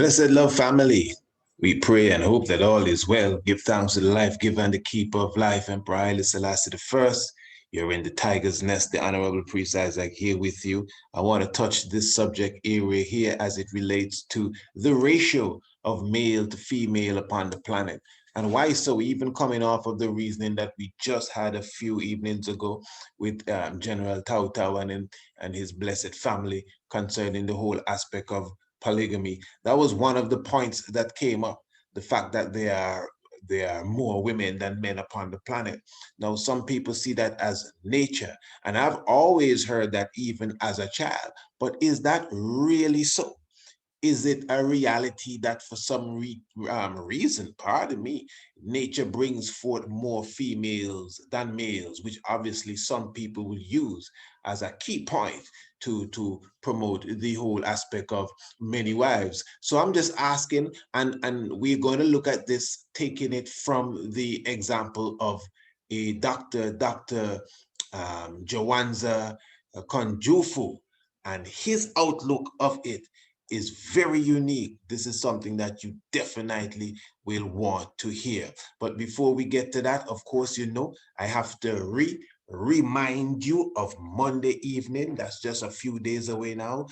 Blessed love family, we pray and hope that all is well. Give thanks to the life giver and the keeper of life, Emperor Haile Selassie I. You're in the tiger's nest, the Honorable Priest Isaac here with you. I want to touch this subject area here as it relates to the ratio of male to female upon the planet. And why so? Even coming off of the reasoning that we just had a few evenings ago with General Tau Tau and his blessed family concerning the whole aspect of polygamy. That was one of the points that came up, the fact that there are more women than men upon the planet. Now, some people see that as nature, and I've always heard that even as a child, but is that really so? Is it a reality that for some reason, pardon me, nature brings forth more females than males, which obviously some people will use as a key point to promote the whole aspect of many wives? So I'm just asking, and we're going to look at this, taking it from the example of a Dr. Jawanza Konjufu, and his outlook of it is very unique. This is something that you definitely will want to hear. But before we get to that, of course, I have to remind you of Monday evening. That's just a few days away now,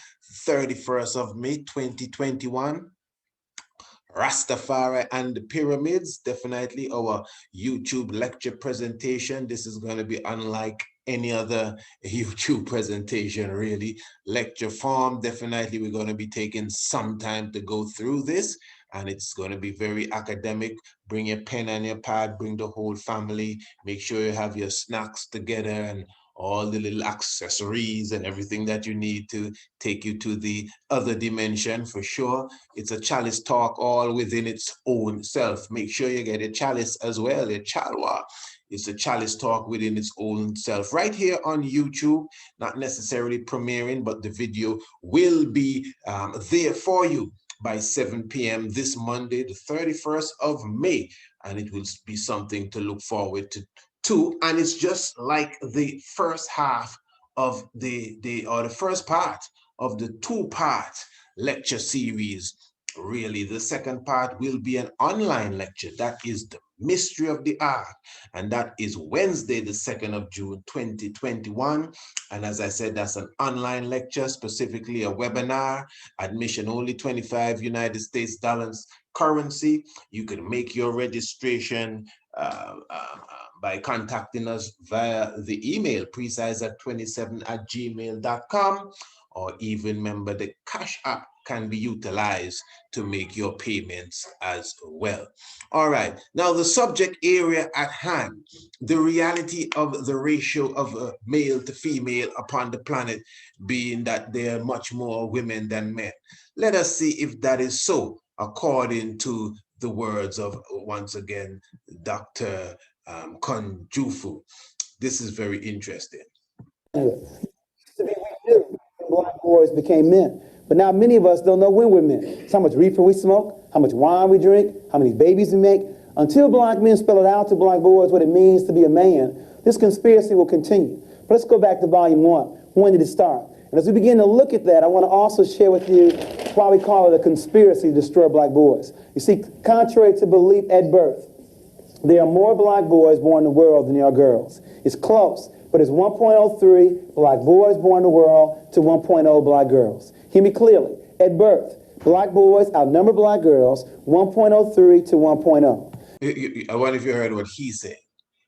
31st of May, 2021. Rastafari and the Pyramids, definitely our YouTube lecture presentation. This is going to be unlike any other YouTube presentation, really. Lecture form, definitely we're going to be taking some time to go through this, and it's going to be very academic. Bring your pen and your pad, bring the whole family, make sure you have your snacks together and all the little accessories and everything that you need to take you to the other dimension. For sure, it's a chalice talk all within its own self. Make sure you get a chalice as well, a chalwa. It's a chalice talk within its own self. Right here on YouTube, not necessarily premiering, but the video will be there for you by 7 p.m. this Monday, the 31st of May. And it will be something to look forward to. And it's just like the first half of the first part of the two-part lecture series. Really, the second part will be an online lecture. That is the mystery of the ark, and that is Wednesday, the 2nd of June, 2021. And as I said, that's an online lecture, specifically a webinar. Admission only $25 United States dollars currency. You can make your registration by contacting us via the email priestisaac27@gmail.com, or even remember the Cash App can be utilized to make your payments as well. All right, now the subject area at hand, the reality of the ratio of male to female upon the planet, being that there are much more women than men. Let us see if that is so, according to the words of, once again, Dr. Konjufu. This is very interesting. Black boys became men. But now many of us don't know when we're men. It's how much reefer we smoke, how much wine we drink, how many babies we make. Until black men spell it out to black boys what it means to be a man, this conspiracy will continue. But let's go back to volume 1. When did it start? And as we begin to look at that, I want to also share with you why we call it a conspiracy to destroy black boys. You see, contrary to belief at birth, there are more black boys born in the world than there are girls. It's close, but it's 1.03 black boys born in the world to 1.0 black girls. Hear me clearly. At birth, black boys outnumber black girls 1.03 to 1.0. I wonder if you heard what he said.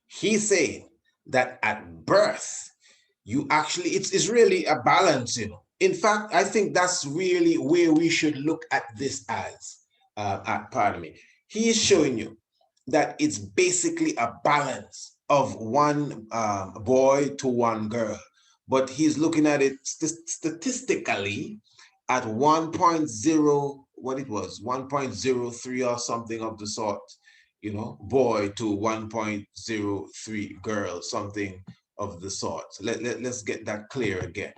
He said that at birth, you actually, it's really a balance, In fact, I think that's really where we should look at this as, pardon me. He is showing you that it's basically a balance of one boy to one girl, but he's looking at it statistically at 1.0, what it was, 1.03 or something of the sort, boy to 1.03 girl, something of the sort. So let's get that clear again.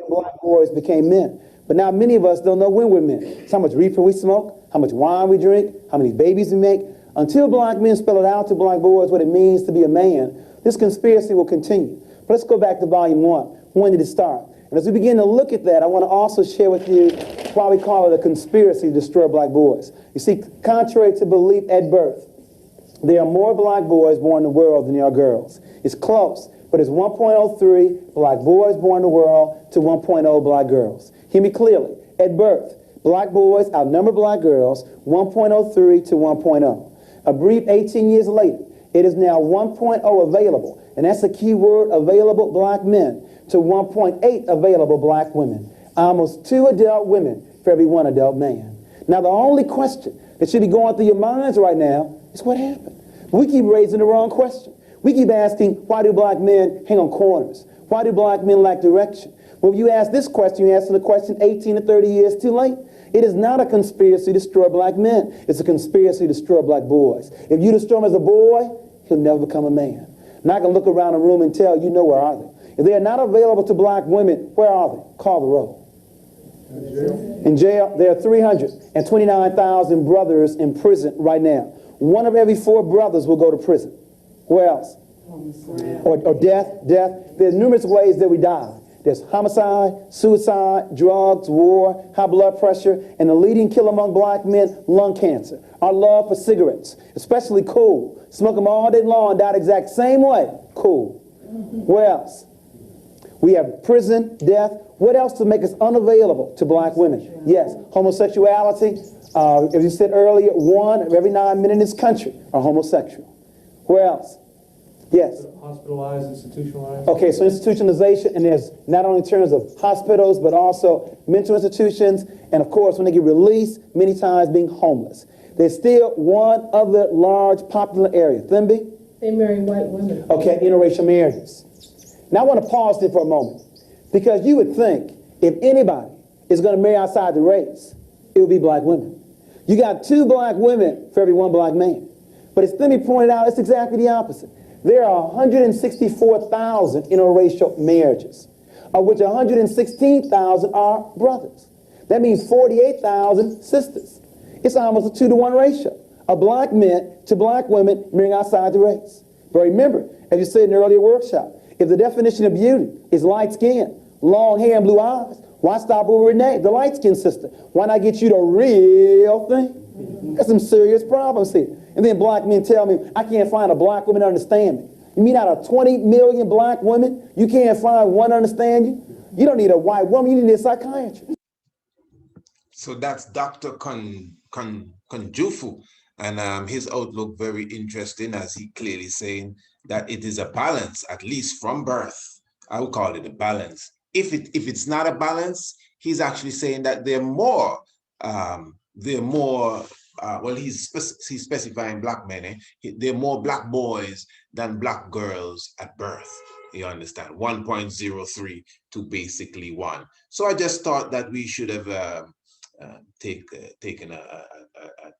Black boys became men. But now many of us don't know when we're men. It's how much reefer we smoke, how much wine we drink, how many babies we make. Until black men spell it out to black boys what it means to be a man, this conspiracy will continue. But let's go back to volume 1. When did it start? And as we begin to look at that, I want to also share with you why we call it a conspiracy to destroy black boys. You see, contrary to belief at birth, there are more black boys born in the world than there are girls. It's close, but it's 1.03 black boys born in the world to 1.0 black girls. Hear me clearly. At birth, black boys outnumber black girls 1.03 to 1.0. A brief 18 years later, it is now 1.0 available, and that's a key word, available black men, to 1.8 available black women. Almost 2 adult women for every 1 adult man. Now, the only question that should be going through your minds right now is what happened? We keep raising the wrong question. We keep asking, why do black men hang on corners? Why do black men lack direction? Well, if you ask this question, you answer the question 18 to 30 years too late. It is not a conspiracy to destroy black men. It's a conspiracy to destroy black boys. If you destroy him as a boy, he'll never become a man. Now I can look around the room and tell you know where are they. If they are not available to black women, where are they? Call the roll. In jail, there are 329,000 brothers in prison right now. 1 of every 4 brothers will go to prison. Where else? Or death. There's numerous ways that we die. There's homicide, suicide, drugs, war, high blood pressure, and the leading killer among black men, lung cancer. Our love for cigarettes, especially cool. Smoke them all day long, die the exact same way. Cool. Where else? We have prison, death. What else to make us unavailable to black women? Yes, homosexuality. As you said earlier, 1 of every 9 men in this country are homosexual. Where else? Yes. Hospitalized, institutionalized. Okay, so institutionalization, and there's not only in terms of hospitals, but also mental institutions, and of course, when they get released, many times being homeless. There's still one other large popular area. Thimby? They marry white women. Okay, interracial marriages. Now I want to pause there for a moment, because you would think if anybody is going to marry outside the race, it would be black women. You got 2 black women for every 1 black man. But as Thimby pointed out, it's exactly the opposite. There are 164,000 interracial marriages, of which 116,000 are brothers. That means 48,000 sisters. It's almost a 2-to-1 ratio of black men to black women marrying outside the race. But remember, as you said in the earlier workshop, if the definition of beauty is light skin, long hair, and blue eyes, why stop with Renee, the light-skinned sister? Why not get you the real thing? There's some serious problems here. And then black men tell me, I can't find a black woman to understand me. You mean out of 20 million black women, you can't find one to understand you? You don't need a white woman, you need a psychiatrist. So that's Dr. Kunjufu, and his outlook very interesting, as he clearly saying that it is a balance, at least from birth. I would call it a balance. If it's not a balance, he's actually saying that they're more, well, he's specifying black men, they're more black boys than black girls at birth. You understand? 1.03 to basically 1. So I just thought that we should have taken an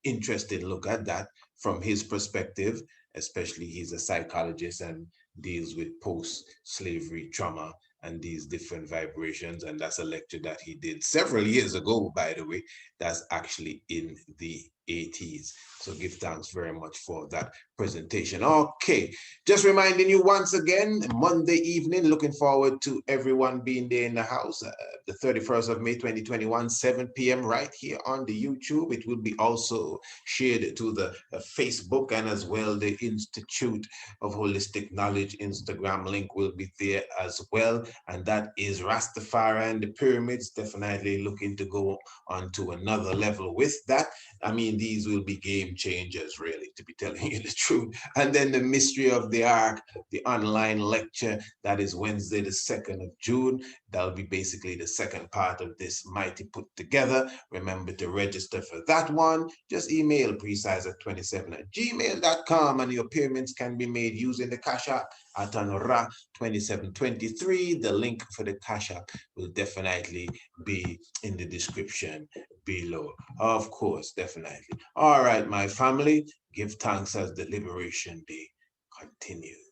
interesting look at that from his perspective, especially he's a psychologist and deals with post-slavery trauma and these different vibrations. And that's a lecture that he did several years ago, by the way. That's actually in the 80s. So give thanks very much for that presentation. Okay, just reminding you once again, Monday evening, looking forward to everyone being there in the house, the 31st of May, 2021, 7 p.m. right here on the YouTube. It will be also shared to the Facebook, and as well the Institute of Holistic Knowledge Instagram link will be there as well. And that is Rastafari and the Pyramids, definitely looking to go on to another level with that. I mean, these will be game changers, really, to be telling you the truth. And then the Mystery of the Ark, the online lecture, that is Wednesday, the 2nd of June. That'll be basically the second part of this mighty put together. Remember to register for that one. Just email precise27@gmail.com, and your payments can be made using the Cash App at Anora 2723. The link for the Cash App will definitely be in the description below. Of course, definitely. All right, my family, give thanks as the Liberation Day continues.